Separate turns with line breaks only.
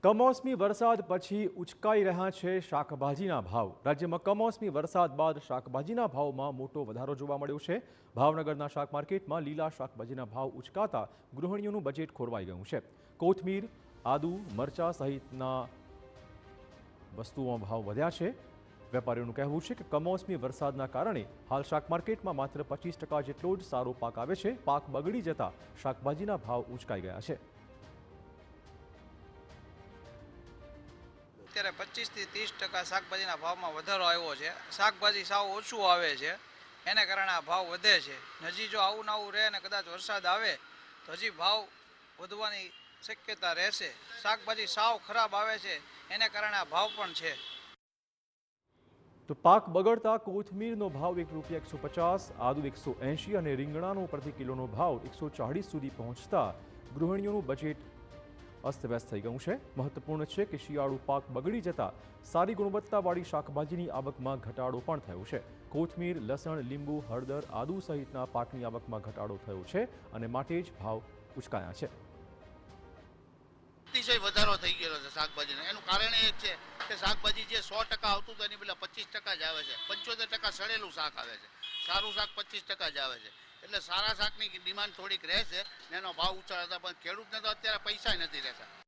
કમોસમી વરસાદ પછી ઉચકાઈ રહ્યા છે શાકભાજીના ભાવ। રાજ્યમાં કમોસમી વરસાદ બાદ શાકભાજીના ભાવમાં મોટો વધારો જોવા મળ્યો છે। ભાવનગરના શાક માર્કેટમાં લીલા શાકભાજીના ભાવ ઉચકાતા ગૃહિણીઓનું બજેટ ખોરવાઈ ગયું છે। કોથમીર, આદુ, મરચા સહિતના વસ્તુઓમાં ભાવ વધ્યા છે। વેપારીઓનું કહેવું છે કે કમોસમી વરસાદના કારણે હાલ શાક માર્કેટમાં માત્ર 25% જેટલો જ સારો પાક આવે છે। પાક બગડી જતા શાકભાજીના ભાવ ઉચકાઈ ગયા છે।
અત્યારે 25 થી 30% શાકભાજીના ભાવમાં વધારો આવ્યો છે। શાકભાજી સાવ ઓછું આવે છે, એને કારણે આ ભાવ વધે છે। હજી જો આવું ને આવું રહે અને કદાચ વરસાદ આવે તો હજી ભાવ વધવાની શક્યતા રહેશે। શાકભાજી સાવ ખરાબ આવે છે, એને કારણે આ ભાવ પણ છે।
તો પાક બગડતા કોથમીરનો ભાવ ₹1.150, આદુ 180 અને રીંગણાનો પ્રતિ કિલોનો ભાવ 140 સુધી પહોંચતા ગૃહિણીઓનું બજેટ અસ્તવ્યસ્ત થઈ ગયું છે। મહત્વપૂર્ણ છે કે શિયાળુ પાક બગડી જતા સારી ગુણવત્તાવાળી શાકભાજીની આવકમાં ઘટાડો પણ થયો છે। કોથમીર, લસણ, લીંબુ, હળદર, આદુ સહિતના પાકની આવકમાં ઘટાડો થયો છે અને માટે જ ભાવ ઉચકાયા છે।
અતિશય વધારો થઈ ગયેલો છે શાકભાજીનો। એનું કારણ એ છે કે શાકભાજી જે 100% આવતું હતું એની પહેલાં 25% જ આવે છે। 75% સડેલું શાક આવે છે, સારું શાક 25% જ આવે છે। એટલે સારા શાકની ડિમાન્ડ થોડીક રહેશે ને એનો ભાવ ઊંચા હતા, પણ ખેડૂતને તો અત્યારે પૈસા નથી રહેતા।